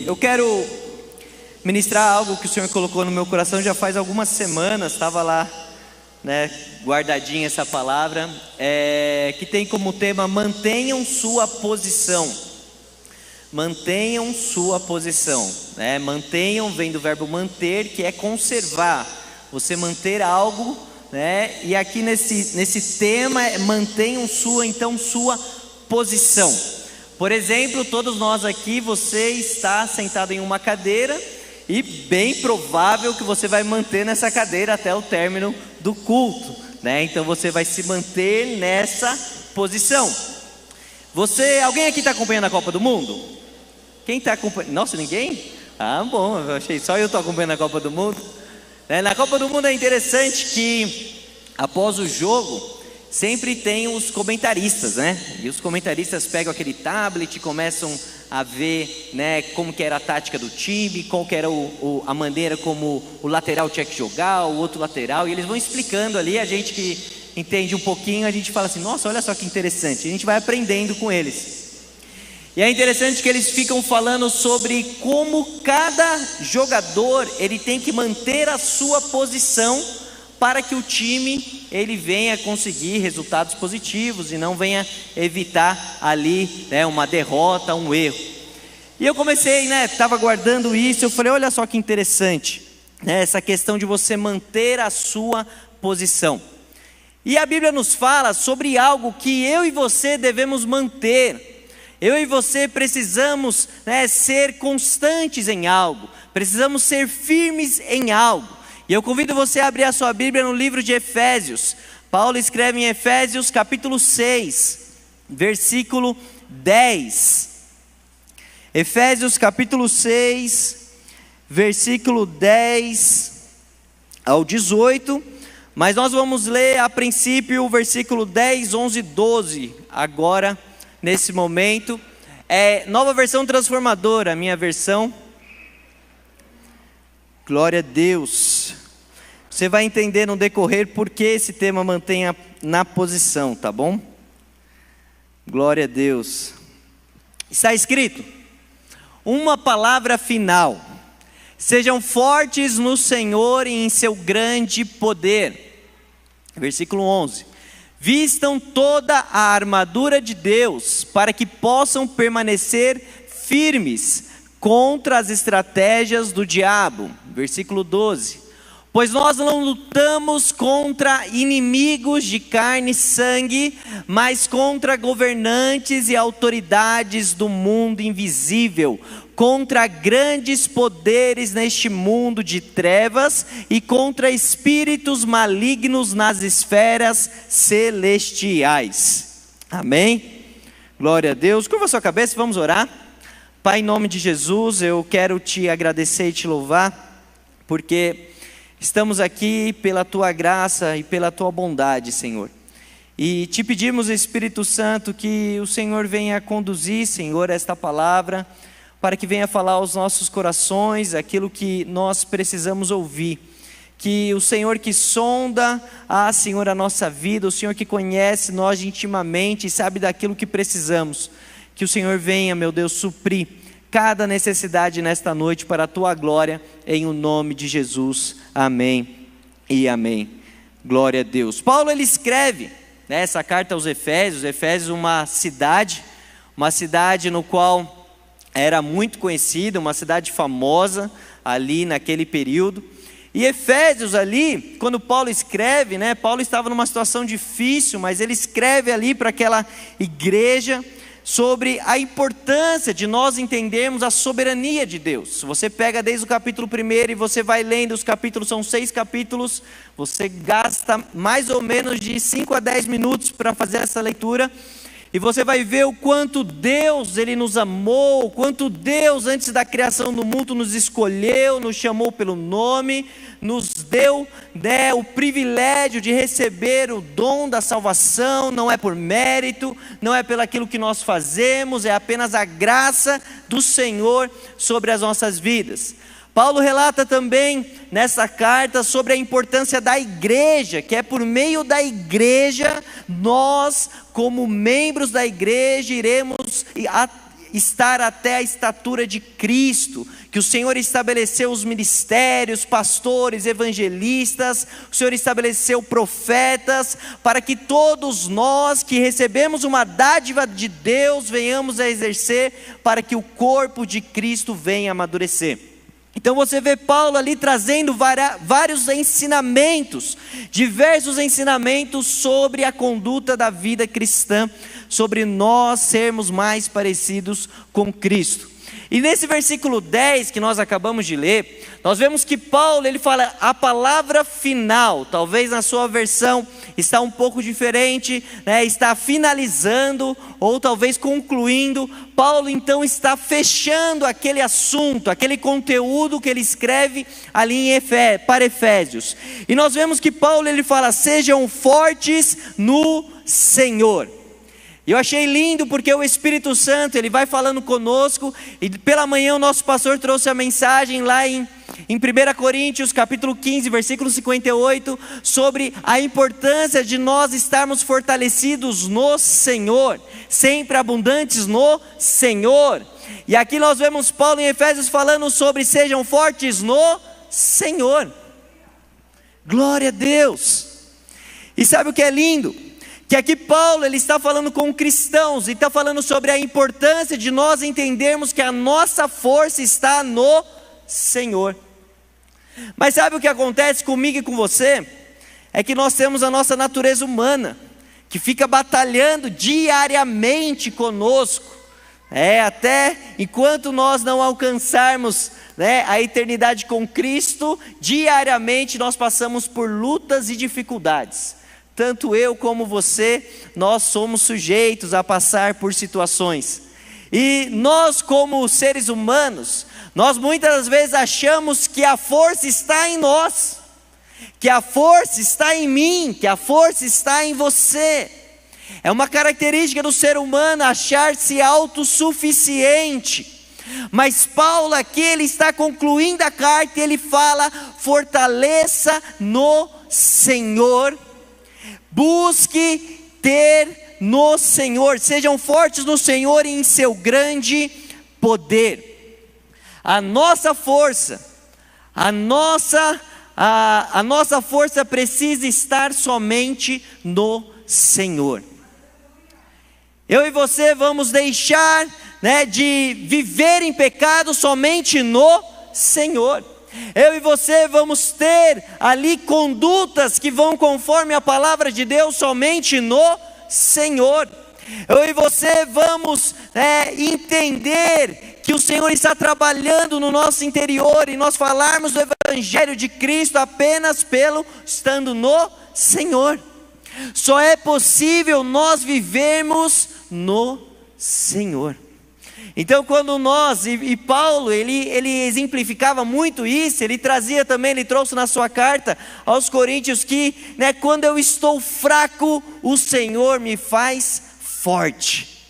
E eu quero ministrar algo que o Senhor colocou no meu coração já faz algumas semanas. Estava lá, guardadinha essa palavra, que tem como tema: mantenham sua posição. Mantenham sua posição, mantenham vem do verbo manter, que é conservar, você manter algo, e aqui nesse tema mantenham sua posição. Por exemplo, todos nós aqui, você está sentado em uma cadeira e bem provável que você vai manter nessa cadeira até o término do culto, então você vai se manter nessa posição. Alguém aqui está acompanhando a Copa do Mundo? Quem está acompanhando? Nossa, ninguém? Ah, bom, eu achei só eu estou acompanhando a Copa do Mundo. Na Copa do Mundo é interessante que após o jogo sempre tem os comentaristas, E os comentaristas pegam aquele tablet e começam a ver, como que era a tática do time, qual que era a maneira como o lateral tinha que jogar, o outro lateral, e eles vão explicando ali. A gente que entende um pouquinho, a gente fala assim: nossa, olha só que interessante. A gente vai aprendendo com eles. E é interessante que eles ficam falando sobre como cada jogador ele tem que manter a sua posição para que o time ele venha conseguir resultados positivos e não venha evitar ali uma derrota, um erro. E eu comecei, estava guardando isso, eu falei: olha só que interessante, essa questão de você manter a sua posição. E a Bíblia nos fala sobre algo que eu e você devemos manter. Eu e você precisamos ser constantes em algo, precisamos ser firmes em algo. E eu convido você a abrir a sua Bíblia no livro de Efésios. Paulo escreve em Efésios capítulo 6, versículo 10. Efésios capítulo 6, versículo 10 ao 18. Mas nós vamos ler a princípio o versículo 10, 11 e 12 agora. Nesse momento, Nova Versão Transformadora, a minha versão. Glória a Deus. Você vai entender no decorrer por que esse tema mantenha na posição, tá bom? Glória a Deus. Está escrito: uma palavra final: sejam fortes no Senhor e em seu grande poder. Versículo 11: vistam toda a armadura de Deus, para que possam permanecer firmes contra as estratégias do diabo. Versículo 12: pois nós não lutamos contra inimigos de carne e sangue, mas contra governantes e autoridades do mundo invisível, contra grandes poderes neste mundo de trevas e contra espíritos malignos nas esferas celestiais. Amém? Glória a Deus. Curva a sua cabeça, vamos orar. Pai, em nome de Jesus, eu quero te agradecer e te louvar, porque estamos aqui pela tua graça e pela tua bondade, Senhor. E te pedimos, Espírito Santo, que o Senhor venha conduzir, Senhor, esta palavra, para que venha falar aos nossos corações aquilo que nós precisamos ouvir. Que o Senhor que sonda, Senhor, a nossa vida, o Senhor que conhece nós intimamente e sabe daquilo que precisamos, que o Senhor venha, meu Deus, suprir cada necessidade nesta noite para a tua glória, em o nome de Jesus. Amém e amém. Glória a Deus. Paulo ele escreve essa carta aos Efésios, uma cidade no qual era muito conhecida, uma cidade famosa ali naquele período. E Efésios ali, quando Paulo escreve, Paulo estava numa situação difícil, mas ele escreve ali para aquela igreja sobre a importância de nós entendermos a soberania de Deus. Você pega desde o capítulo 1 e você vai lendo os capítulos, são 6 capítulos, você gasta mais ou menos de 5 a 10 minutos para fazer essa leitura. E você vai ver o quanto Deus ele nos amou, o quanto Deus antes da criação do mundo nos escolheu, nos chamou pelo nome, nos deu o privilégio de receber o dom da salvação. Não é por mérito, não é pelo aquilo que nós fazemos, é apenas a graça do Senhor sobre as nossas vidas. Paulo relata também nessa carta sobre a importância da igreja, que é por meio da igreja, nós como membros da igreja iremos estar até a estatura de Cristo, que o Senhor estabeleceu os ministérios, pastores, evangelistas, o Senhor estabeleceu profetas, para que todos nós que recebemos uma dádiva de Deus venhamos a exercer, para que o corpo de Cristo venha amadurecer. Então você vê Paulo ali trazendo vários ensinamentos, diversos ensinamentos sobre a conduta da vida cristã, sobre nós sermos mais parecidos com Cristo. E nesse versículo 10 que nós acabamos de ler, nós vemos que Paulo, ele fala a palavra final, talvez na sua versão está um pouco diferente, né? Está finalizando ou talvez concluindo. Paulo então está fechando aquele assunto, aquele conteúdo que ele escreve ali para Efésios. E nós vemos que Paulo ele fala: sejam fortes no Senhor. E eu achei lindo porque o Espírito Santo, ele vai falando conosco, e pela manhã o nosso pastor trouxe a mensagem lá em 1 Coríntios capítulo 15, versículo 58, sobre a importância de nós estarmos fortalecidos no Senhor, sempre abundantes no Senhor. E aqui nós vemos Paulo em Efésios falando sobre sejam fortes no Senhor. Glória a Deus. E sabe o que é lindo? Que aqui Paulo ele está falando com cristãos, e está falando sobre a importância de nós entendermos que a nossa força está no Senhor. Mas sabe o que acontece comigo e com você? É que nós temos a nossa natureza humana, que fica batalhando diariamente conosco, até enquanto nós não alcançarmos a eternidade com Cristo, diariamente nós passamos por lutas e dificuldades. Tanto eu como você, nós somos sujeitos a passar por situações. E nós como seres humanos, nós muitas vezes achamos que a força está em nós, que a força está em mim, que a força está em você. É uma característica do ser humano achar-se autossuficiente. Mas Paulo aqui, ele está concluindo a carta e ele fala: fortaleça no Senhor. Busque ter no Senhor, sejam fortes no Senhor e em seu grande poder. A nossa força, a nossa força precisa estar somente no Senhor. Eu e você vamos deixar de viver em pecado somente no Senhor. Eu e você vamos ter ali condutas que vão conforme a palavra de Deus somente no Senhor. Eu e você vamos entender que o Senhor está trabalhando no nosso interior, e nós falarmos do Evangelho de Cristo apenas estando no Senhor. Só é possível nós vivermos no Senhor. Então quando nós, e Paulo, ele exemplificava muito isso, ele trazia também, ele trouxe na sua carta aos Coríntios que, quando eu estou fraco, o Senhor me faz forte.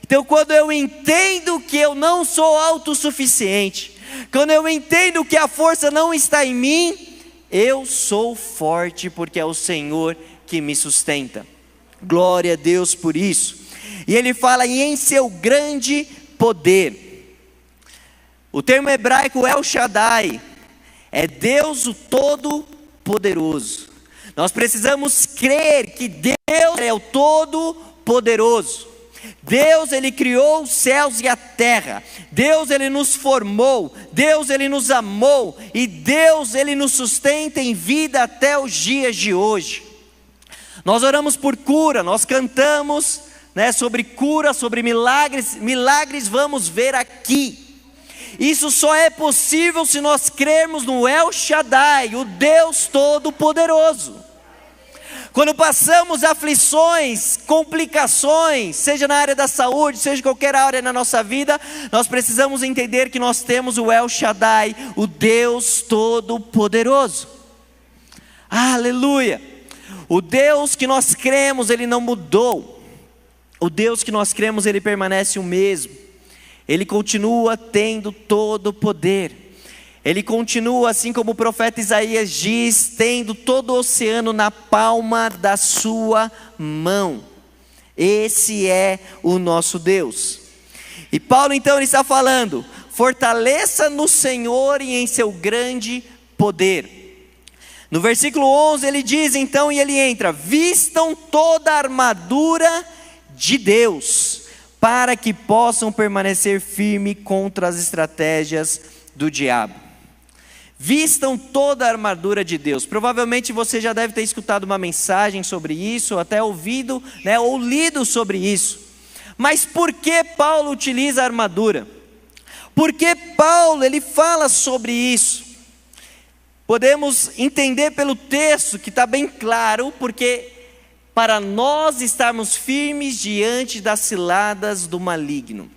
Então quando eu entendo que eu não sou autossuficiente, quando eu entendo que a força não está em mim, eu sou forte, porque é o Senhor que me sustenta. Glória a Deus por isso. E ele fala: e em seu grande poder. O termo hebraico El Shaddai é Deus o Todo-Poderoso. Nós precisamos crer que Deus é o Todo-Poderoso. Deus, ele criou os céus e a terra. Deus, ele nos formou. Deus, ele nos amou. E Deus, ele nos sustenta em vida até os dias de hoje. Nós oramos por cura, nós cantamos sobre cura, sobre milagres vamos ver aqui. Isso só é possível se nós crermos no El Shaddai, o Deus Todo-Poderoso. Quando passamos aflições, complicações, seja na área da saúde, seja em qualquer área na nossa vida, nós precisamos entender que nós temos o El Shaddai, o Deus Todo-Poderoso. Aleluia! O Deus que nós cremos, ele não mudou. O Deus que nós cremos, ele permanece o mesmo. Ele continua tendo todo o poder. Ele continua, assim como o profeta Isaías diz, tendo todo o oceano na palma da sua mão. Esse é o nosso Deus. E Paulo então ele está falando: fortaleça no Senhor e em seu grande poder. No versículo 11 ele diz então, e ele entra: vistam toda a armadura de Deus, para que possam permanecer firmes contra as estratégias do diabo. Vistam toda a armadura de Deus. Provavelmente você já deve ter escutado uma mensagem sobre isso, ou até ouvido, ou lido sobre isso. Mas por que Paulo utiliza a armadura? Por que Paulo ele fala sobre isso? Podemos entender pelo texto que está bem claro, porque para nós estarmos firmes diante das ciladas do maligno,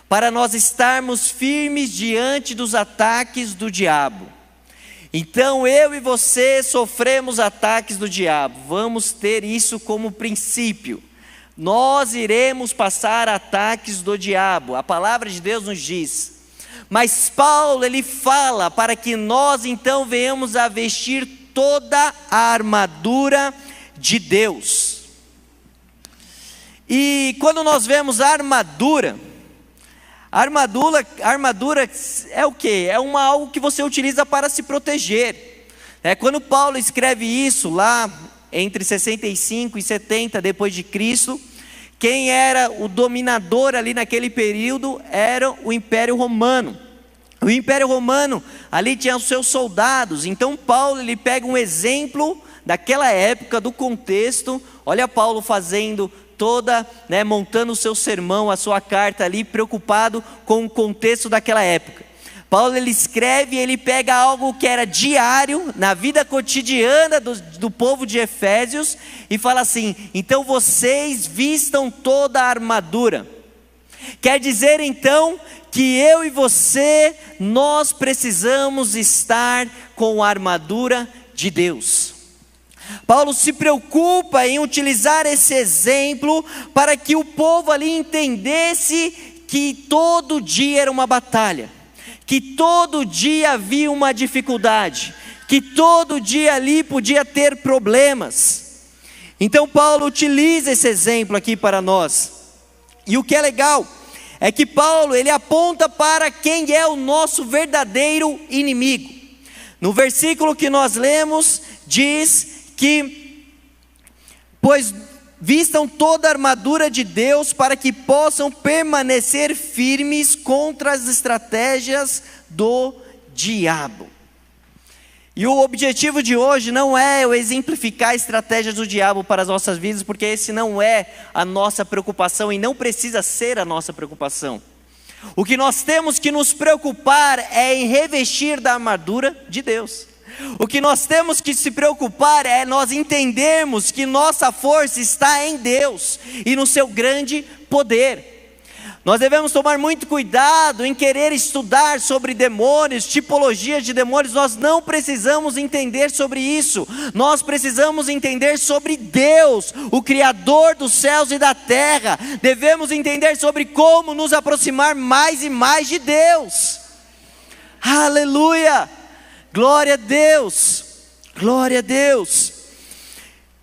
para nós estarmos firmes diante dos ataques do diabo. Então eu e você sofremos ataques do diabo, vamos ter isso como princípio. Nós iremos passar ataques do diabo, a palavra de Deus nos diz. Mas Paulo ele fala para que nós então venhamos a vestir toda a armadura de Deus. E quando nós vemos a armadura é o quê? É algo que você utiliza para se proteger. Quando Paulo escreve isso lá entre 65 e 70 depois de Cristo, quem era o dominador ali naquele período era o Império Romano. O Império Romano ali tinha os seus soldados. Então Paulo ele pega um exemplo daquela época, do contexto. Olha Paulo fazendo montando o seu sermão, a sua carta ali, preocupado com o contexto daquela época. Paulo ele escreve, ele pega algo que era diário, na vida cotidiana do povo de Efésios, e fala assim: então vocês vistam toda a armadura. Quer dizer então que eu e você, nós precisamos estar com a armadura de Deus. Paulo se preocupa em utilizar esse exemplo para que o povo ali entendesse que todo dia era uma batalha, que todo dia havia uma dificuldade, que todo dia ali podia ter problemas. Então Paulo utiliza esse exemplo aqui para nós. E o que é legal é que Paulo ele aponta para quem é o nosso verdadeiro inimigo. No versículo que nós lemos diz que: pois vistam toda a armadura de Deus para que possam permanecer firmes contra as estratégias do diabo. E o objetivo de hoje não é eu exemplificar estratégias do diabo para as nossas vidas, porque esse não é a nossa preocupação e não precisa ser a nossa preocupação. O que nós temos que nos preocupar é em revestir da armadura de Deus. O que nós temos que se preocupar é nós entendermos que nossa força está em Deus e no seu grande poder. Nós devemos tomar muito cuidado em querer estudar sobre demônios, tipologias de demônios. Nós não precisamos entender sobre isso. Nós precisamos entender sobre Deus, o Criador dos céus e da terra. Devemos entender sobre como nos aproximar mais e mais de Deus. Aleluia! Glória a Deus, glória a Deus.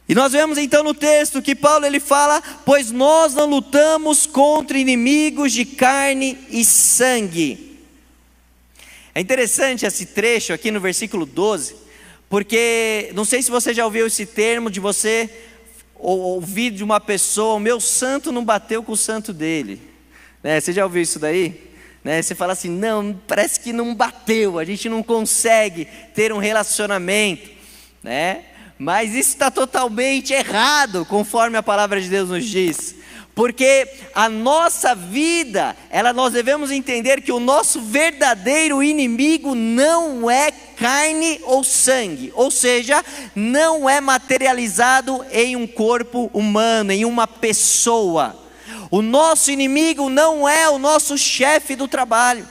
E nós vemos então no texto que Paulo ele fala: pois nós não lutamos contra inimigos de carne e sangue. É interessante esse trecho aqui no versículo 12, porque não sei se você já ouviu esse termo de você ouvir de uma pessoa: o meu santo não bateu com o santo dele. Você já ouviu isso daí? Você fala assim: não, parece que não bateu, a gente não consegue ter um relacionamento, mas isso está totalmente errado, conforme a palavra de Deus nos diz, porque a nossa vida, nós devemos entender que o nosso verdadeiro inimigo não é carne ou sangue, ou seja, não é materializado em um corpo humano, em uma pessoa. O nosso inimigo não é o nosso chefe do trabalho.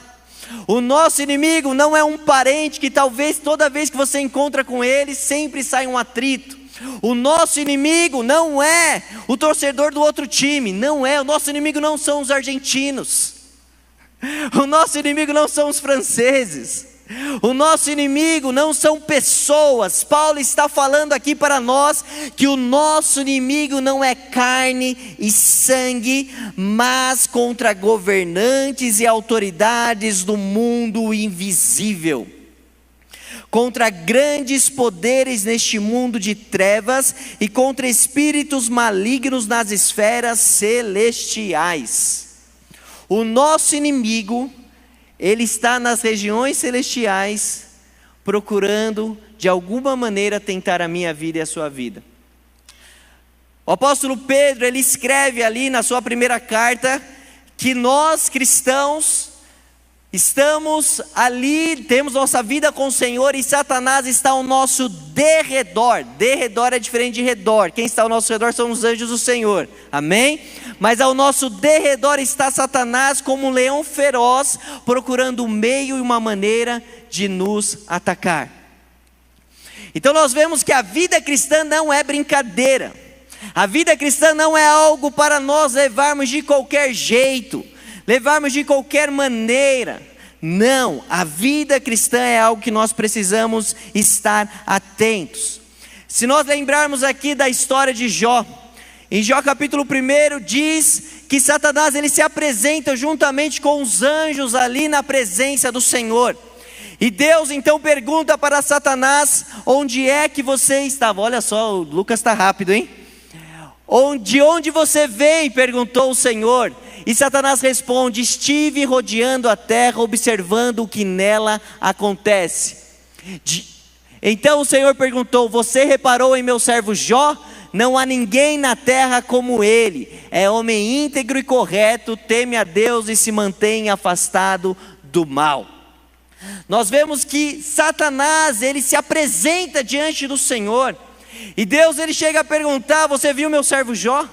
O nosso inimigo não é um parente que talvez toda vez que você encontra com ele sempre sai um atrito. O nosso inimigo não é o torcedor do outro time, não é. O nosso inimigo não são os argentinos. O nosso inimigo não são os franceses. O nosso inimigo não são pessoas. Paulo está falando aqui para nós que o nosso inimigo não é carne e sangue, mas contra governantes e autoridades do mundo invisível, contra grandes poderes neste mundo de trevas e contra espíritos malignos nas esferas celestiais. O nosso inimigo, ele está nas regiões celestiais, procurando de alguma maneira tentar a minha vida e a sua vida. O apóstolo Pedro, ele escreve ali na sua primeira carta, que nós cristãos estamos ali, temos nossa vida com o Senhor e Satanás está ao nosso derredor. Derredor é diferente de redor. Quem está ao nosso redor são os anjos do Senhor, amém? Mas ao nosso derredor está Satanás como um leão feroz, procurando um meio e uma maneira de nos atacar. Então nós vemos que a vida cristã não é brincadeira. A vida cristã não é algo para nós levarmos de qualquer jeito, levarmos de qualquer maneira. Não, a vida cristã é algo que nós precisamos estar atentos. Se nós lembrarmos aqui da história de Jó, em Jó capítulo 1 diz que Satanás ele se apresenta juntamente com os anjos ali na presença do Senhor. E Deus então pergunta para Satanás: onde é que você estava? Olha só, o Lucas está rápido, hein? De onde você vem? Perguntou o Senhor. E Satanás responde: estive rodeando a terra, observando o que nela acontece. Então o Senhor perguntou: você reparou em meu servo Jó? Não há ninguém na terra como ele. É homem íntegro e correto, teme a Deus e se mantém afastado do mal. Nós vemos que Satanás, ele se apresenta diante do Senhor. E Deus, ele chega a perguntar: você viu meu servo Jó?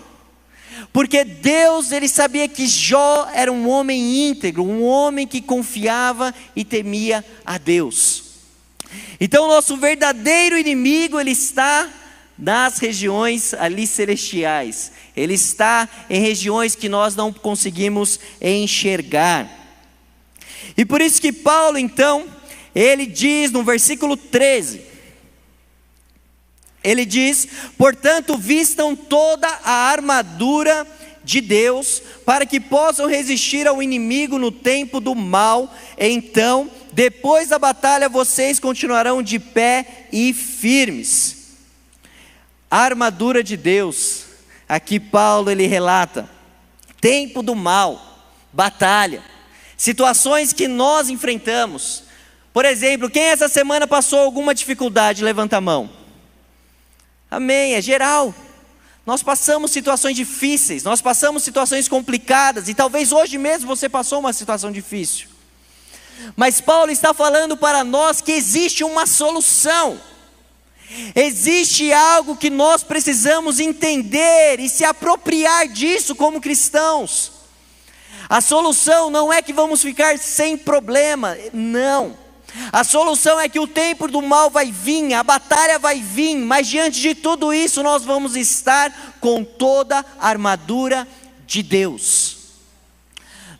Porque Deus, ele sabia que Jó era um homem íntegro, um homem que confiava e temia a Deus. Então o nosso verdadeiro inimigo, ele está nas regiões ali celestiais. Ele está em regiões que nós não conseguimos enxergar. E por isso que Paulo então, ele diz no versículo 13, ele diz: portanto vistam toda a armadura de Deus, para que possam resistir ao inimigo no tempo do mal. Então, depois da batalha, vocês continuarão de pé e firmes. A armadura de Deus, aqui Paulo ele relata, tempo do mal, batalha, situações que nós enfrentamos. Por exemplo, quem essa semana passou alguma dificuldade, levanta a mão. Amém, é geral. Nós passamos situações difíceis, nós passamos situações complicadas, e talvez hoje mesmo você passou uma situação difícil. Mas Paulo está falando para nós que existe uma solução. Existe algo que nós precisamos entender e se apropriar disso como cristãos. A solução não é que vamos ficar sem problema, não. A solução é que o tempo do mal vai vir, a batalha vai vir, mas diante de tudo isso nós vamos estar com toda a armadura de Deus.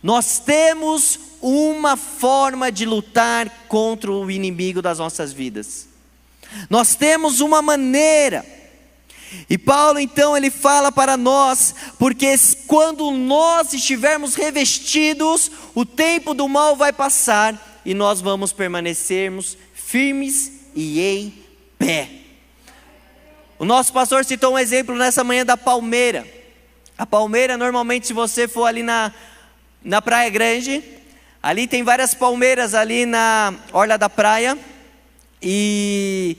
Nós temos uma forma de lutar contra o inimigo das nossas vidas. Nós temos uma maneira. E Paulo então ele fala para nós, porque quando nós estivermos revestidos, o tempo do mal vai passar e nós vamos permanecermos firmes e em pé. O nosso pastor citou um exemplo nessa manhã da palmeira. A palmeira, normalmente, se você for ali na Praia Grande, ali tem várias palmeiras ali na orla da praia. E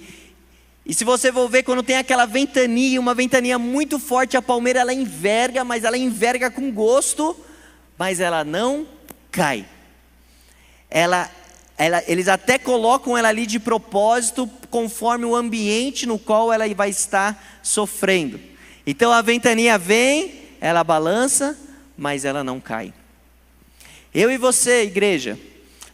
se você for ver, quando tem aquela ventania, uma ventania muito forte, a palmeira ela enverga, mas ela enverga com gosto, mas ela não cai. Eles até colocam ela ali de propósito, conforme o ambiente no qual ela vai estar sofrendo. Então a ventania vem, ela balança, mas ela não cai. Eu e você, igreja,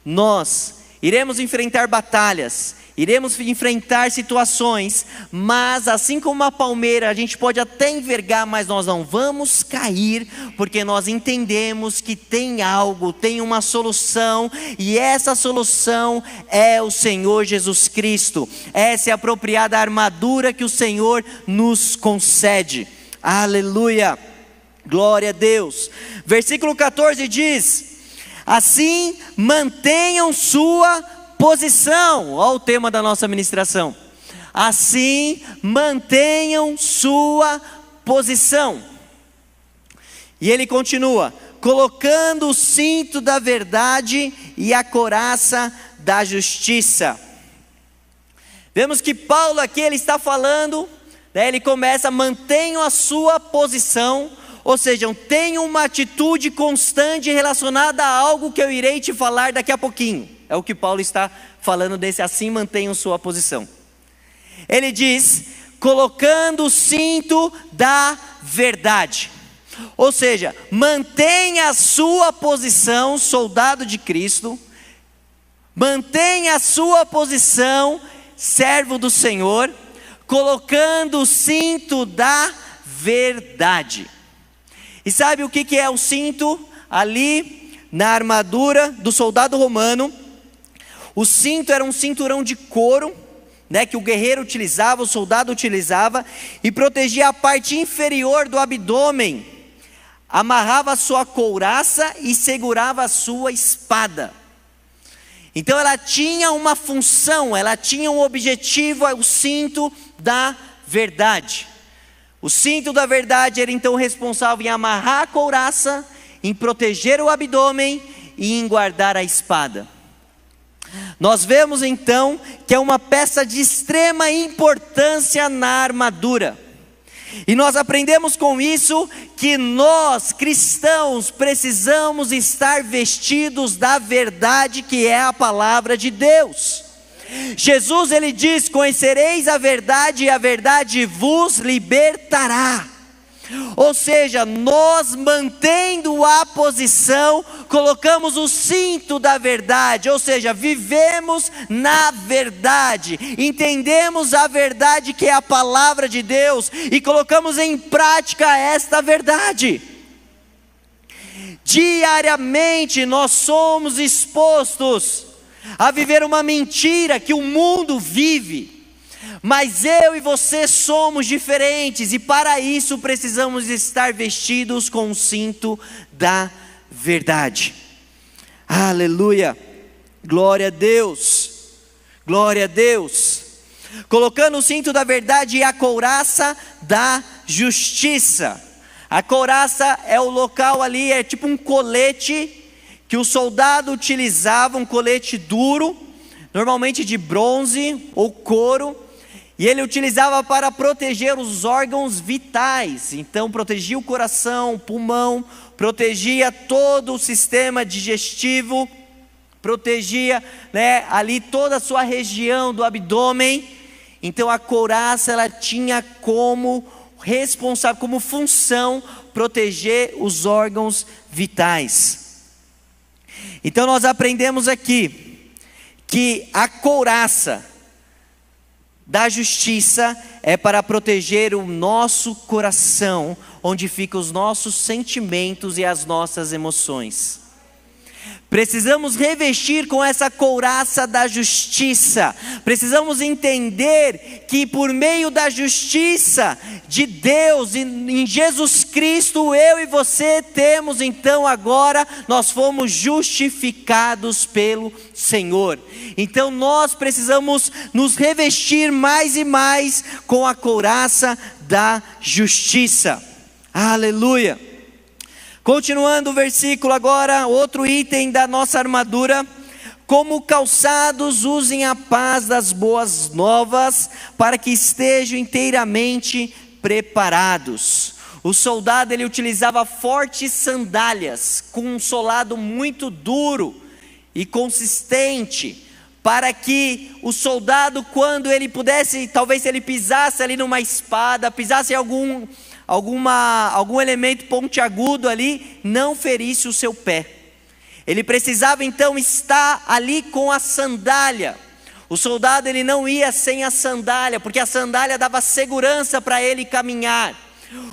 nós iremos enfrentar batalhas, iremos enfrentar situações, mas assim como uma palmeira, a gente pode até envergar, mas nós não vamos cair, porque nós entendemos que tem algo, tem uma solução, e essa solução é o Senhor Jesus Cristo. Essa é a apropriada armadura que o Senhor nos concede. Aleluia, glória a Deus. Versículo 14 diz: assim mantenham sua posição. Olha o tema da nossa ministração. Assim mantenham sua posição. E ele continua: colocando o cinto da verdade e a couraça da justiça. Vemos que Paulo aqui ele está falando, ele começa: mantenham a sua posição, ou seja, tenham uma atitude constante relacionada a algo que eu irei te falar daqui a pouquinho. É o que Paulo está falando desse assim mantenham sua posição. Ele diz: colocando o cinto da verdade. Ou seja, mantenha a sua posição, soldado de Cristo. Mantenha a sua posição, servo do Senhor, colocando o cinto da verdade. E sabe o que é o cinto? Ali na armadura do soldado romano, o cinto era um cinturão de couro, que o guerreiro utilizava, o soldado utilizava, e protegia a parte inferior do abdômen, amarrava a sua couraça e segurava a sua espada. Então ela tinha uma função, ela tinha um objetivo, o cinto da verdade. O cinto da verdade era então responsável em amarrar a couraça, em proteger o abdômen e em guardar a espada. Nós vemos então que é uma peça de extrema importância na armadura. E nós aprendemos com isso que nós, cristãos, precisamos estar vestidos da verdade que é a palavra de Deus. Jesus ele diz: conhecereis a verdade e a verdade vos libertará. Ou seja, nós mantendo a posição, colocamos o cinto da verdade, ou seja, vivemos na verdade, entendemos a verdade que é a palavra de Deus e colocamos em prática esta verdade. Diariamente nós somos expostos a viver uma mentira que o mundo vive. Mas eu e você somos diferentes, e para isso precisamos estar vestidos com o cinto da verdade. Aleluia, glória a Deus, glória a Deus. Colocando o cinto da verdade e a couraça da justiça. A couraça é o local ali, é tipo um colete que o soldado utilizava, um colete duro, normalmente de bronze ou couro. E ele utilizava para proteger os órgãos vitais. Então protegia o coração, o pulmão, protegia todo o sistema digestivo, protegia ali toda a sua região do abdômen. Então a couraça ela tinha como responsável, como função, proteger os órgãos vitais. Então nós aprendemos aqui que a couraça da justiça é para proteger o nosso coração, onde ficam os nossos sentimentos e as nossas emoções. Precisamos revestir com essa couraça da justiça. Precisamos entender que por meio da justiça de Deus, em Jesus Cristo, eu e você temos então agora, nós fomos justificados pelo Senhor. Então nós precisamos nos revestir mais e mais com a couraça da justiça. Aleluia. Continuando o versículo agora, outro item da nossa armadura: como calçados usem a paz das boas novas, para que estejam inteiramente preparados. O soldado ele utilizava fortes sandálias, com um solado muito duro e consistente, para que o soldado, quando ele pudesse, talvez se ele pisasse ali numa espada, pisasse em algum elemento pontiagudo ali, não ferisse o seu pé. Ele precisava então estar ali com a sandália. O soldado ele não ia sem a sandália, porque a sandália dava segurança para ele caminhar.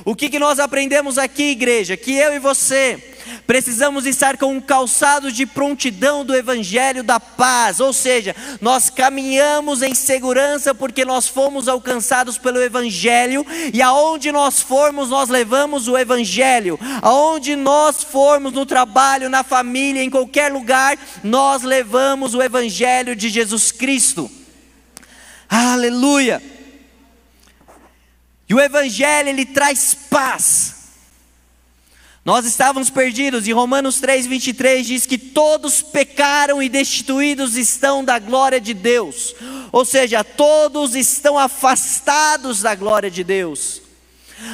O que nós aprendemos aqui, igreja? Que eu e você precisamos estar com um calçado de prontidão do Evangelho da paz. Ou seja, nós caminhamos em segurança porque nós fomos alcançados pelo Evangelho. E aonde nós formos, nós levamos o Evangelho. Aonde nós formos, no trabalho, na família, em qualquer lugar, nós levamos o Evangelho de Jesus Cristo. Aleluia! E o Evangelho, ele traz paz. Nós estávamos perdidos, e Romanos 3:23 diz que todos pecaram e destituídos estão da glória de Deus. Ou seja, todos estão afastados da glória de Deus.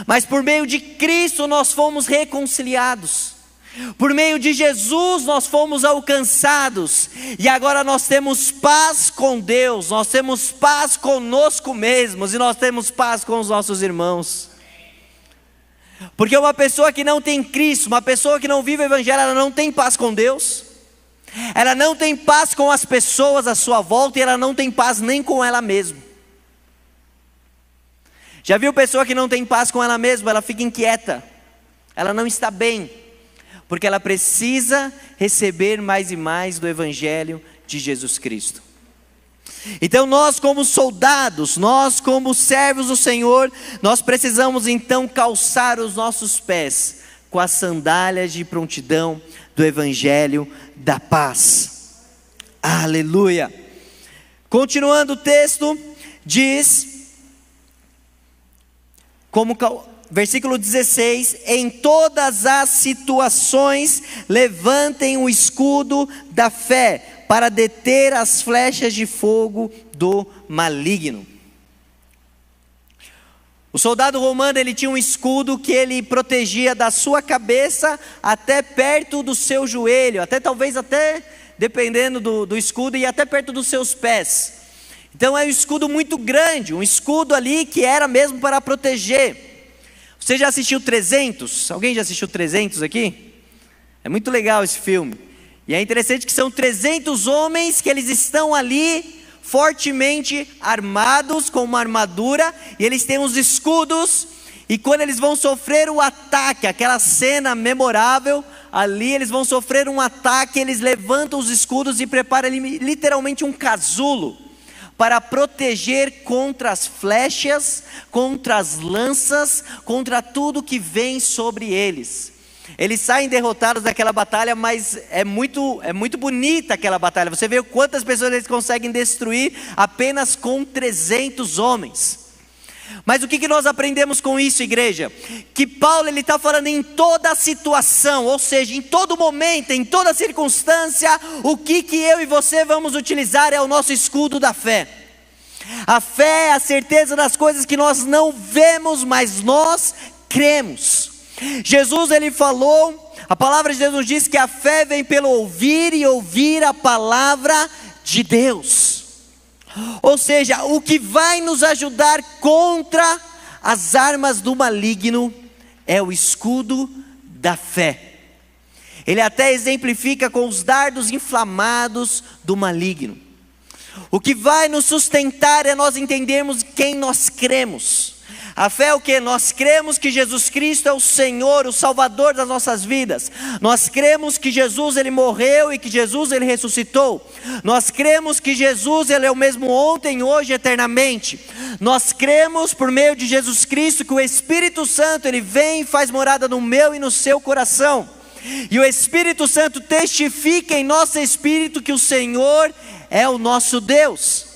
Mas por meio de Cristo nós fomos reconciliados. Por meio de Jesus nós fomos alcançados, e agora nós temos paz com Deus, nós temos paz conosco mesmos, e nós temos paz com os nossos irmãos. Porque uma pessoa que não tem Cristo, uma pessoa que não vive o Evangelho, ela não tem paz com Deus, ela não tem paz com as pessoas à sua volta, e ela não tem paz nem com ela mesma. Já viu pessoa que não tem paz com ela mesma? Ela fica inquieta, ela não está bem, porque ela precisa receber mais e mais do Evangelho de Jesus Cristo. Então nós como soldados, nós como servos do Senhor, nós precisamos então calçar os nossos pés com as sandálias de prontidão do Evangelho da paz. Aleluia! Continuando o texto, diz, versículo 16: em todas as situações levantem o escudo da fé, para deter as flechas de fogo do maligno. O soldado romano, ele tinha um escudo que ele protegia da sua cabeça até perto do seu joelho, talvez dependendo do escudo, e até perto dos seus pés. Então é um escudo muito grande, um escudo ali que era mesmo para proteger. Você já assistiu 300? Alguém já assistiu 300 aqui? É muito legal esse filme. E é interessante que são 300 homens que eles estão ali fortemente armados com uma armadura, e eles têm os escudos, e quando eles vão sofrer o ataque, aquela cena memorável, ali eles vão sofrer um ataque, eles levantam os escudos e preparam literalmente um casulo, para proteger contra as flechas, contra as lanças, contra tudo que vem sobre eles. Eles saem derrotados daquela batalha, mas é muito bonita aquela batalha. Você vê quantas pessoas eles conseguem destruir apenas com 300 homens. Mas o que nós aprendemos com isso, igreja? Que Paulo está falando em toda a situação, ou seja, em todo momento, em toda circunstância, o que eu e você vamos utilizar é o nosso escudo da fé. A fé é a certeza das coisas que nós não vemos, mas nós cremos. Jesus, ele falou, a palavra de Deus nos diz que a fé vem pelo ouvir, e ouvir a palavra de Deus. Ou seja, o que vai nos ajudar contra as armas do maligno é o escudo da fé. Ele até exemplifica com os dardos inflamados do maligno. O que vai nos sustentar é nós entendermos quem nós cremos. A fé é o que? Nós cremos que Jesus Cristo é o Senhor, o Salvador das nossas vidas. Nós cremos que Jesus, ele morreu, e que Jesus, ele ressuscitou. Nós cremos que Jesus, ele é o mesmo ontem, hoje, eternamente. Nós cremos por meio de Jesus Cristo que o Espírito Santo, ele vem e faz morada no meu e no seu coração. E o Espírito Santo testifica em nosso espírito que o Senhor é o nosso Deus.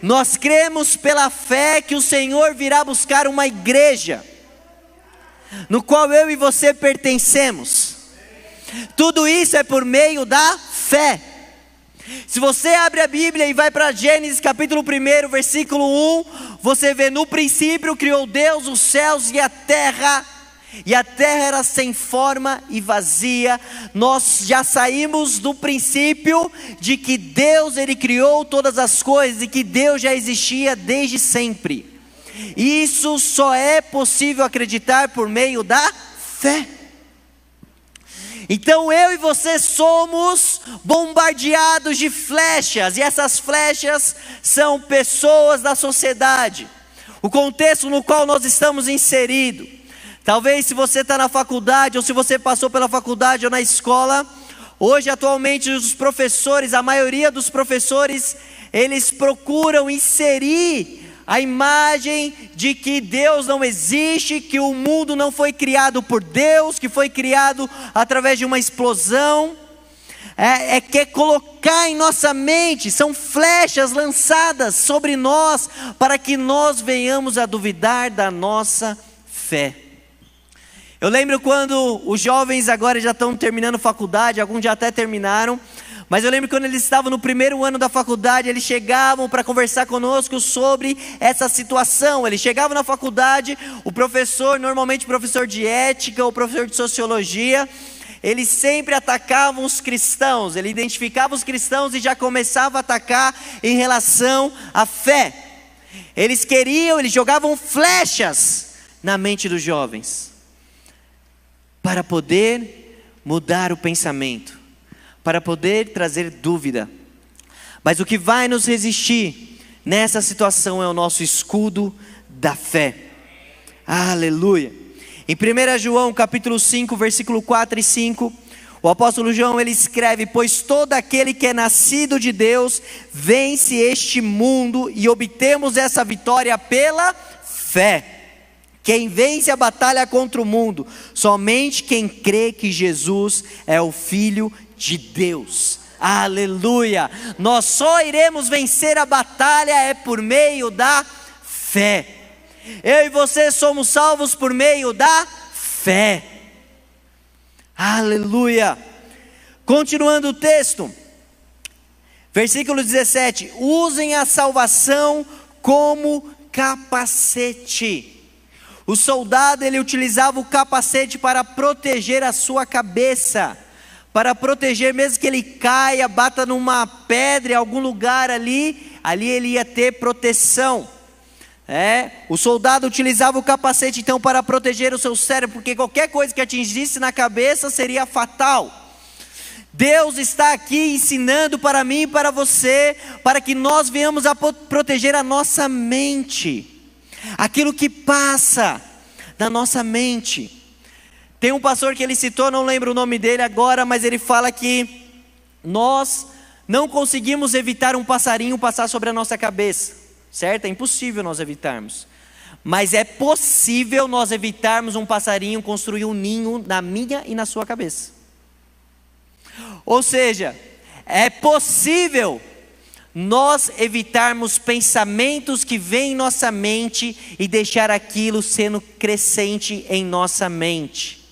Nós cremos pela fé que o Senhor virá buscar uma igreja, no qual eu e você pertencemos. Tudo isso é por meio da fé. Se você abre a Bíblia e vai para Gênesis capítulo 1, versículo 1, você vê: no princípio criou Deus os céus e a terra era sem forma e vazia. Nós já saímos do princípio de que Deus, ele criou todas as coisas, e que Deus já existia desde sempre. Isso só é possível acreditar por meio da fé. Então eu e você somos bombardeados de flechas, e essas flechas são pessoas da sociedade, o contexto no qual nós estamos inseridos. Talvez se você está na faculdade, ou se você passou pela faculdade ou na escola, hoje atualmente os professores, a maioria dos professores, eles procuram inserir a imagem de que Deus não existe, que o mundo não foi criado por Deus, que foi criado através de uma explosão. Quer colocar em nossa mente, são flechas lançadas sobre nós, para que nós venhamos a duvidar da nossa fé. Eu lembro quando os jovens agora já estão terminando faculdade, alguns já até terminaram, mas eu lembro quando eles estavam no primeiro ano da faculdade, eles chegavam para conversar conosco sobre essa situação. Eles chegavam na faculdade, o professor, normalmente professor de ética ou professor de sociologia, eles sempre atacavam os cristãos, ele identificava os cristãos e já começava a atacar em relação à fé. Eles jogavam flechas na mente dos jovens, para poder mudar o pensamento, para poder trazer dúvida. Mas o que vai nos resistir nessa situação é o nosso escudo da fé. Aleluia. Em 1 João capítulo 5, versículo 4 e 5, o apóstolo João ele escreve: pois todo aquele que é nascido de Deus vence este mundo, e obtemos essa vitória pela fé. Quem vence a batalha contra o mundo? Somente quem crê que Jesus é o Filho de Deus. Aleluia. Nós só iremos vencer a batalha por meio da fé. Eu e você somos salvos por meio da fé. Aleluia. Continuando o texto, versículo 17: usem a salvação como capacete. O soldado ele utilizava o capacete para proteger a sua cabeça, para proteger, mesmo que ele caia, bata numa pedra em algum lugar ali ele ia ter proteção. O soldado utilizava o capacete então para proteger o seu cérebro, porque qualquer coisa que atingisse na cabeça seria fatal. Deus está aqui ensinando para mim e para você, para que nós venhamos a proteger a nossa mente, aquilo que passa na nossa mente. Tem um pastor que ele citou, não lembro o nome dele agora, mas ele fala que nós não conseguimos evitar um passarinho passar sobre a nossa cabeça, certo? É impossível nós evitarmos, mas é possível nós evitarmos um passarinho construir um ninho na minha e na sua cabeça. Ou seja, é possível nós evitarmos pensamentos que vêm em nossa mente e deixar aquilo sendo crescente em nossa mente.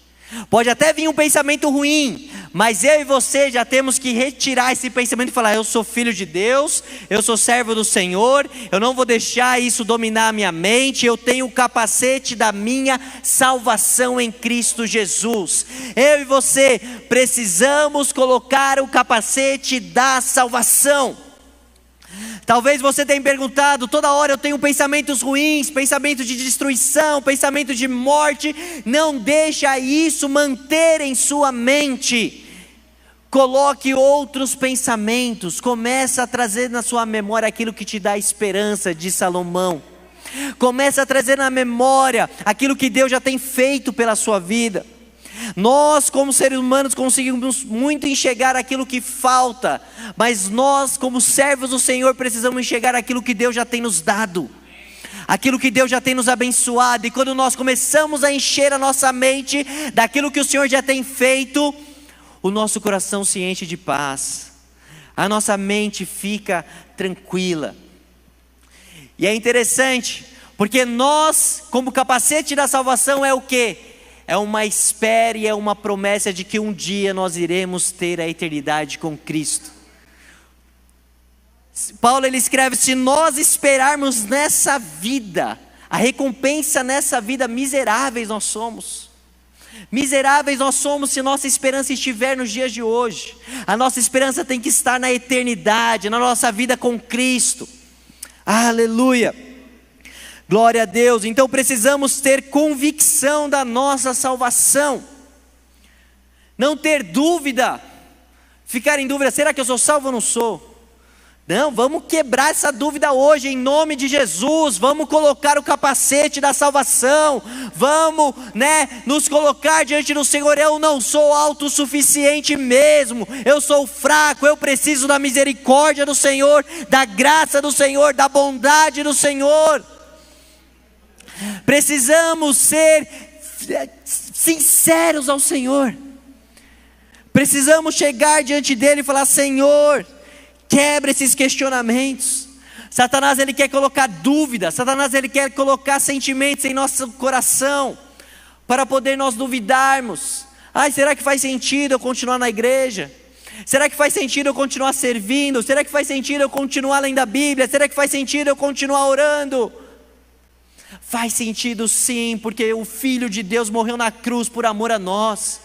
Pode até vir um pensamento ruim, mas eu e você já temos que retirar esse pensamento e falar: eu sou filho de Deus, eu sou servo do Senhor, eu não vou deixar isso dominar a minha mente, eu tenho o capacete da minha salvação em Cristo Jesus. Eu e você precisamos colocar o capacete da salvação. Talvez você tenha perguntado: toda hora eu tenho pensamentos ruins, pensamentos de destruição, pensamentos de morte. Não deixa isso manter em sua mente. Coloque outros pensamentos, começa a trazer na sua memória aquilo que te dá esperança, de Salomão. Começa a trazer na memória aquilo que Deus já tem feito pela sua vida. Nós como seres humanos conseguimos muito enxergar aquilo que falta, mas nós como servos do Senhor precisamos enxergar aquilo que Deus já tem nos dado, aquilo que Deus já tem nos abençoado. E quando nós começamos a encher a nossa mente daquilo que o Senhor já tem feito, o nosso coração se enche de paz, a nossa mente fica tranquila. E é interessante, porque nós como capacete da salvação é o quê? É uma espera e é uma promessa de que um dia nós iremos ter a eternidade com Cristo. Paulo ele escreve: se nós esperarmos nessa vida, a recompensa nessa vida, miseráveis nós somos. Miseráveis nós somos se nossa esperança estiver nos dias de hoje. A nossa esperança tem que estar na eternidade, na nossa vida com Cristo. Aleluia. Glória a Deus. Então precisamos ter convicção da nossa salvação. não ter dúvida, ficar em dúvida, será que eu sou salvo ou não sou? Não, vamos quebrar essa dúvida hoje, em nome de Jesus. Vamos colocar o capacete da salvação. Vamos, nos colocar diante do Senhor. Eu não sou autossuficiente mesmo. Eu sou fraco, eu preciso da misericórdia do Senhor, da graça do Senhor, da bondade do Senhor. Precisamos ser sinceros ao Senhor. Precisamos chegar diante dele e falar: Senhor, quebra esses questionamentos. Satanás, ele quer colocar dúvida. Satanás, ele quer colocar sentimentos em nosso coração, para poder nós duvidarmos. Será que faz sentido eu continuar na igreja? Será que faz sentido eu continuar servindo? Será que faz sentido eu continuar lendo a Bíblia? Será que faz sentido eu continuar orando? Faz sentido sim, porque o Filho de Deus morreu na cruz por amor a nós.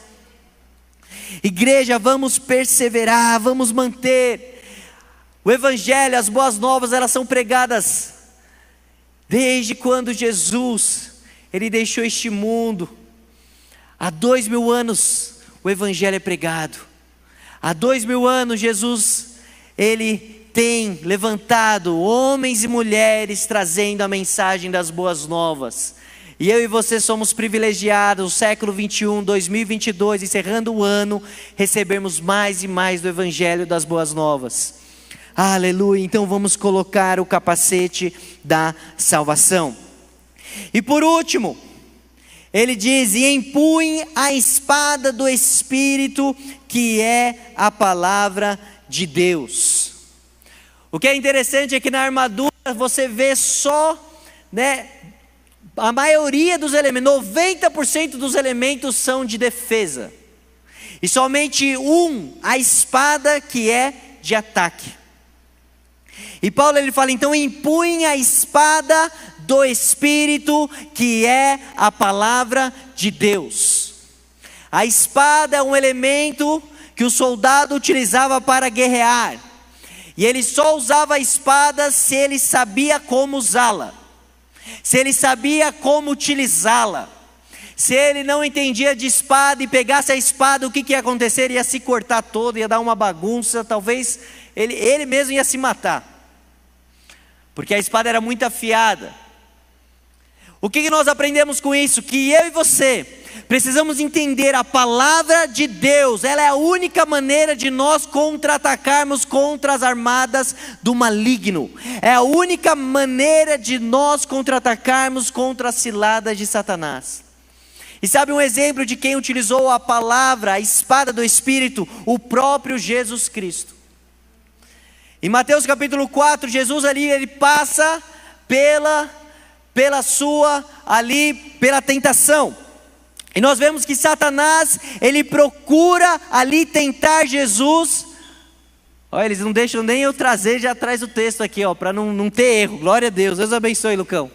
Igreja, vamos perseverar, vamos manter. O Evangelho, as boas novas, elas são pregadas desde quando Jesus, ele deixou este mundo. Há 2000 anos o Evangelho é pregado. Há 2000 anos Jesus, ele tem levantado homens e mulheres trazendo a mensagem das boas novas. E eu e você somos privilegiados, no século 21, 2022, encerrando o ano, recebermos mais e mais do Evangelho das boas novas. Aleluia. Então vamos colocar o capacete da salvação. E por último, ele diz: e empunhe a espada do Espírito, que é a palavra de Deus. O que é interessante é que na armadura você vê só, a maioria dos elementos, 90% dos elementos são de defesa. E somente a espada, que é de ataque. E Paulo, ele fala, então empunhe a espada do Espírito, que é a palavra de Deus. A espada é um elemento que o soldado utilizava para guerrear. E ele só usava a espada se ele sabia como usá-la. Se ele sabia como utilizá-la. Se ele não entendia de espada e pegasse a espada, o que ia acontecer? Ele ia se cortar todo, ia dar uma bagunça, talvez ele mesmo ia se matar. Porque a espada era muito afiada. O que nós aprendemos com isso? Que eu e você precisamos entender a palavra de Deus. Ela é a única maneira de nós contra-atacarmos contra as armadas do maligno. É a única maneira de nós contra-atacarmos contra as ciladas de Satanás. E sabe um exemplo de quem utilizou a palavra, a espada do Espírito? O próprio Jesus Cristo. Em Mateus capítulo 4, Jesus ali, ele passa pela tentação. E nós vemos que Satanás, ele procura ali tentar Jesus. Olha, eles não deixam nem eu trazer, já traz o texto aqui, para não ter erro. Glória a Deus, Deus abençoe, Lucão.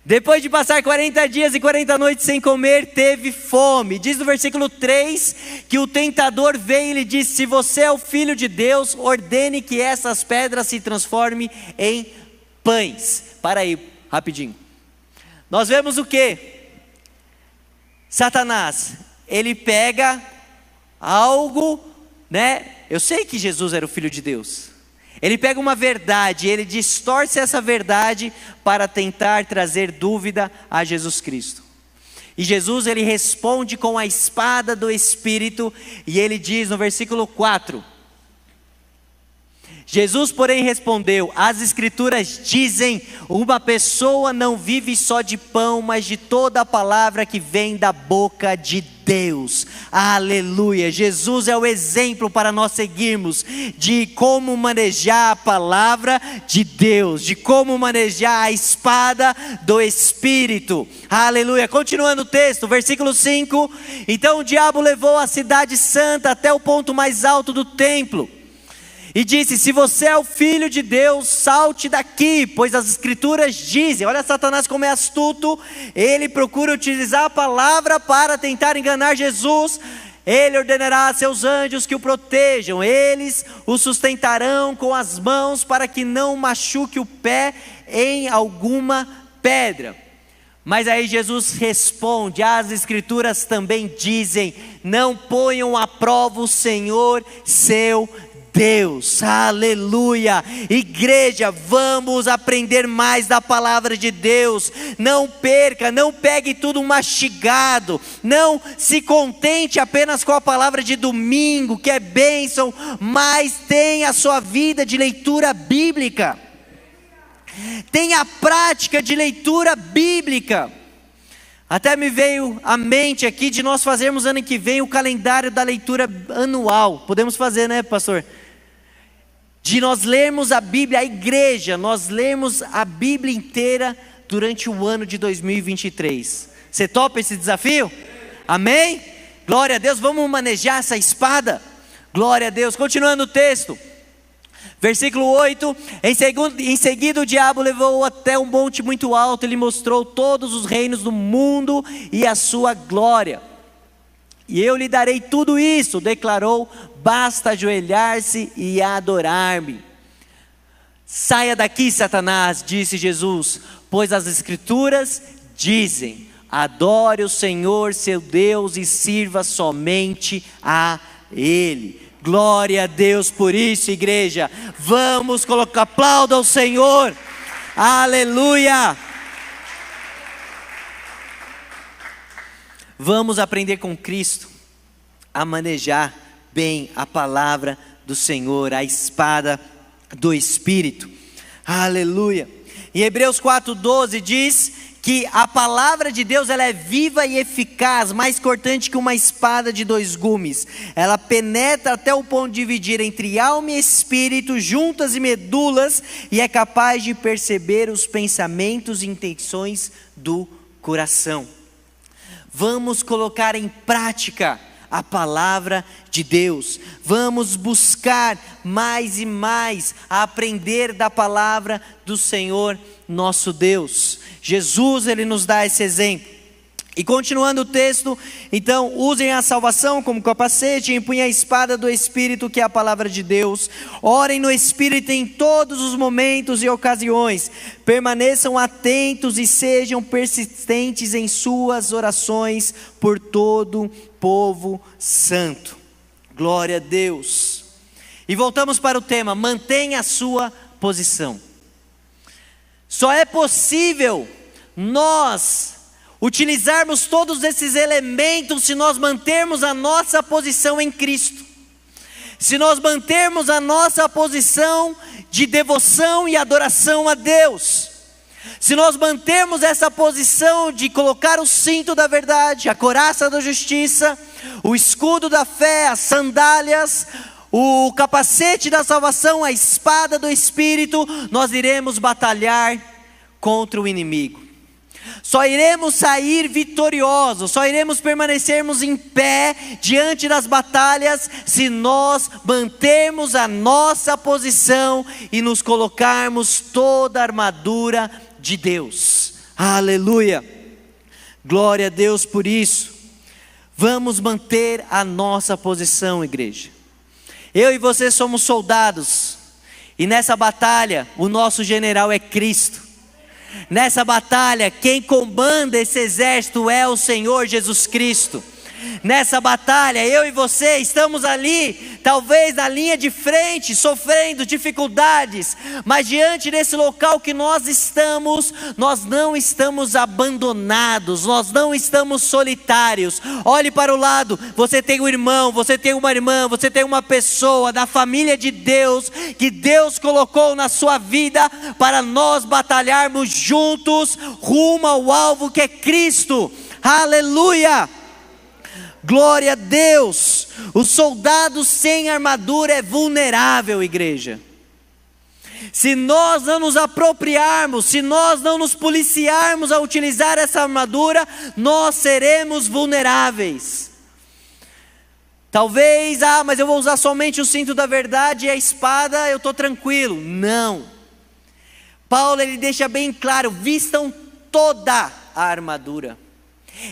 Depois de passar 40 dias e 40 noites sem comer, teve fome. Diz no versículo 3, que o tentador veio e lhe disse: se você é o Filho de Deus, ordene que essas pedras se transformem em pães. Para aí, rapidinho. Nós vemos o que? Satanás, ele pega algo, eu sei que Jesus era o Filho de Deus. Ele pega uma verdade, ele distorce essa verdade para tentar trazer dúvida a Jesus Cristo. E Jesus, ele responde com a espada do Espírito, e ele diz no versículo 4: Jesus, porém, respondeu: as Escrituras dizem, uma pessoa não vive só de pão, mas de toda a palavra que vem da boca de Deus. Aleluia. Jesus é o exemplo para nós seguirmos de como manejar a palavra de Deus, de como manejar a espada do Espírito. Aleluia. Continuando o texto, versículo 5: então o diabo levou a cidade santa até o ponto mais alto do templo e disse: se você é o Filho de Deus, salte daqui, pois as Escrituras dizem. Olha Satanás como é astuto. Ele procura utilizar a palavra para tentar enganar Jesus. Ele ordenará a seus anjos que o protejam, eles o sustentarão com as mãos para que não machuque o pé em alguma pedra. Mas aí Jesus responde: as Escrituras também dizem, não ponham à prova o Senhor seu Deus. Aleluia. Igreja, vamos aprender mais da palavra de Deus. Não perca, não pegue tudo mastigado, não se contente apenas com a palavra de domingo, que é bênção, mas tenha a sua vida de leitura bíblica, tenha a prática de leitura bíblica. Até me veio à mente aqui de nós fazermos ano que vem o calendário da leitura anual. Podemos fazer, né, pastor? De nós lermos a Bíblia, a igreja, nós lermos a Bíblia inteira durante o ano de 2023. Você topa esse desafio? Amém? Glória a Deus, vamos manejar essa espada? Glória a Deus. Continuando o texto. Versículo 8, em seguida o diabo levou até um monte muito alto, ele mostrou todos os reinos do mundo e a sua glória. E eu lhe darei tudo isso, declarou, basta ajoelhar-se e adorar-me. Saia daqui, Satanás, disse Jesus, pois as Escrituras dizem, adore o Senhor seu Deus e sirva somente a Ele. Glória a Deus por isso, igreja. Vamos colocar, aplauda ao Senhor. Aleluia. Vamos aprender com Cristo a manejar bem a palavra do Senhor, a espada do Espírito. Aleluia. Em Hebreus 4:12 diz que a palavra de Deus ela é viva e eficaz, mais cortante que uma espada de 2 gumes. Ela penetra até o ponto de dividir entre alma e espírito, juntas e medulas, e é capaz de perceber os pensamentos e intenções do coração. Vamos colocar em prática a palavra de Deus. Vamos buscar mais e mais a aprender da palavra do Senhor nosso Deus. Jesus, ele nos dá esse exemplo. E continuando o texto, então, usem a salvação como capacete, e empunhem a espada do Espírito, que é a palavra de Deus. Orem no Espírito em todos os momentos e ocasiões. Permaneçam atentos e sejam persistentes em suas orações por todo o povo santo. Glória a Deus. E voltamos para o tema, mantenha a sua posição. Só é possível nós utilizarmos todos esses elementos se nós mantermos a nossa posição em Cristo. Se nós mantermos a nossa posição de devoção e adoração a Deus. Se nós mantermos essa posição de colocar o cinto da verdade, a couraça da justiça, o escudo da fé, as sandálias, o capacete da salvação, a espada do Espírito, nós iremos batalhar contra o inimigo. Só iremos sair vitoriosos, só iremos permanecermos em pé diante das batalhas se nós mantermos a nossa posição e nos colocarmos toda a armadura de Deus. Aleluia. Glória a Deus por isso. Vamos manter a nossa posição, igreja. Eu e você somos soldados, e nessa batalha o nosso general é Cristo. Nessa batalha quem comanda esse exército é o Senhor Jesus Cristo. Nessa batalha eu e você estamos ali, talvez na linha de frente, sofrendo dificuldades, mas diante desse local que nós estamos, nós não estamos abandonados, nós não estamos solitários. Olhe para o lado, você tem um irmão, você tem uma irmã, você tem uma pessoa da família de Deus, que Deus colocou na sua vida, para nós batalharmos juntos, rumo ao alvo que é Cristo. Aleluia! Glória a Deus. O soldado sem armadura é vulnerável, igreja. Se nós não nos apropriarmos, se nós não nos policiarmos a utilizar essa armadura, nós seremos vulneráveis. Talvez, mas eu vou usar somente o cinto da verdade e a espada, eu estou tranquilo. Não. Paulo, ele deixa bem claro, vistam toda a armadura.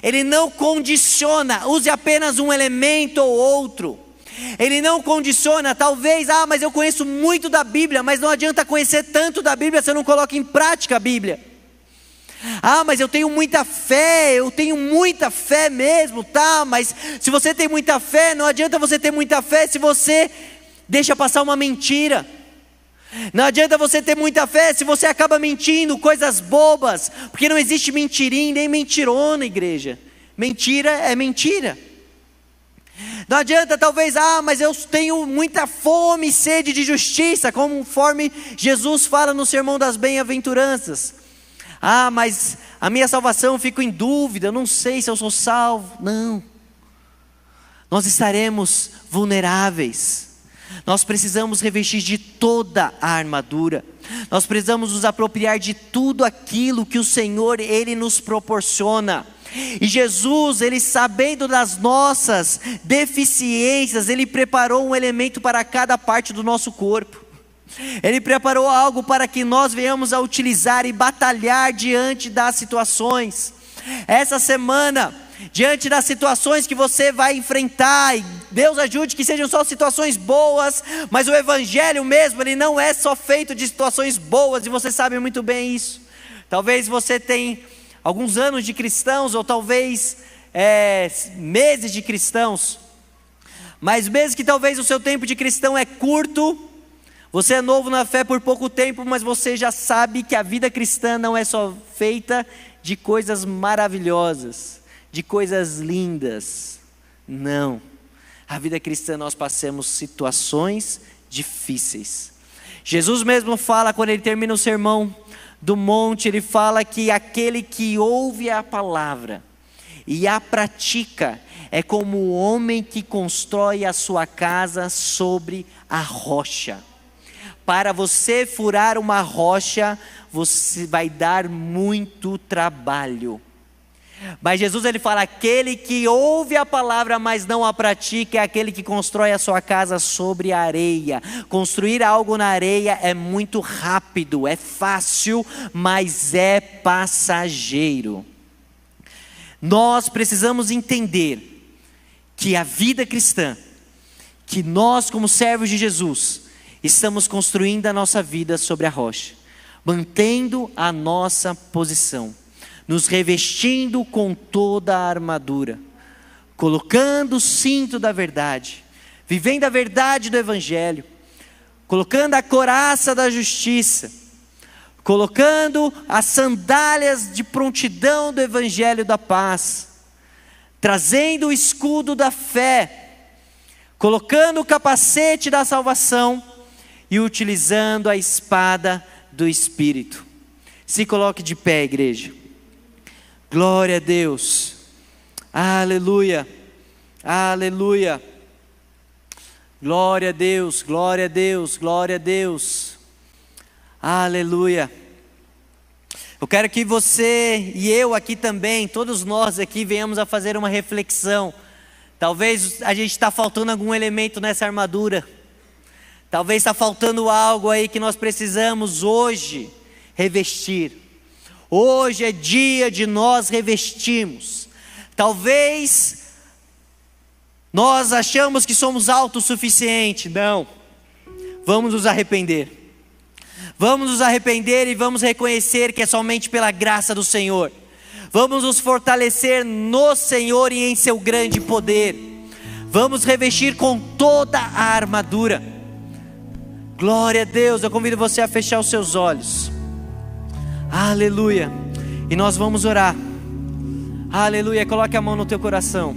Ele não condiciona, use apenas um elemento ou outro. Ele não condiciona, talvez, mas eu conheço muito da Bíblia, mas não adianta conhecer tanto da Bíblia se eu não coloco em prática a Bíblia. Ah, mas eu tenho muita fé mesmo, tá? Mas se você tem muita fé, não adianta você ter muita fé se você deixa passar uma mentira. Não adianta você ter muita fé se você acaba mentindo, coisas bobas, porque não existe mentirinha nem mentirona, igreja. Mentira é mentira. Não adianta talvez, mas eu tenho muita fome e sede de justiça, conforme Jesus fala no Sermão das Bem-aventuranças. Mas a minha salvação eu fico em dúvida, eu não sei se eu sou salvo. Não, nós estaremos vulneráveis. Nós precisamos revestir de toda a armadura. Nós precisamos nos apropriar de tudo aquilo que o Senhor, Ele nos proporciona. E Jesus, Ele sabendo das nossas deficiências, Ele preparou um elemento para cada parte do nosso corpo. Ele preparou algo para que nós venhamos a utilizar e batalhar diante das situações. Essa semana, diante das situações que você vai enfrentar, e Deus ajude que sejam só situações boas, mas o Evangelho mesmo, ele não é só feito de situações boas, e você sabe muito bem isso. Talvez você tenha alguns anos de cristãos, ou talvez meses de cristãos, mas mesmo que talvez o seu tempo de cristão é curto, você é novo na fé por pouco tempo, mas você já sabe que a vida cristã não é só feita de coisas maravilhosas, de coisas lindas. Não, a vida cristã nós passamos situações difíceis. Jesus mesmo fala, quando ele termina o sermão do monte, ele fala que aquele que ouve a palavra e a pratica é como o homem que constrói a sua casa sobre a rocha. Para você furar uma rocha, você vai dar muito trabalho. Mas Jesus, ele fala, aquele que ouve a palavra, mas não a pratica, é aquele que constrói a sua casa sobre a areia. Construir algo na areia é muito rápido, é fácil, mas é passageiro. Nós precisamos entender que a vida cristã, que nós como servos de Jesus, estamos construindo a nossa vida sobre a rocha, mantendo a nossa posição, nos revestindo com toda a armadura, colocando o cinto da verdade, vivendo a verdade do Evangelho, colocando a couraça da justiça, colocando as sandálias de prontidão do Evangelho da paz, trazendo o escudo da fé, colocando o capacete da salvação e utilizando a espada do Espírito. Se coloque de pé, igreja. Glória a Deus. Aleluia. Aleluia. Glória a Deus, glória a Deus, glória a Deus. Aleluia. Eu quero que você e eu aqui também, todos nós aqui, venhamos a fazer uma reflexão. Talvez a gente está faltando algum elemento nessa armadura. Talvez está faltando algo aí que nós precisamos hoje revestir. Hoje é dia de nós revestirmos. Talvez nós achamos que somos autossuficientes. Não. Vamos nos arrepender. Vamos nos arrepender e vamos reconhecer que é somente pela graça do Senhor. Vamos nos fortalecer no Senhor e em seu grande poder. Vamos revestir com toda a armadura. Glória a Deus. Eu convido você a fechar os seus olhos. Aleluia. E nós vamos orar. Aleluia. Coloque a mão no teu coração.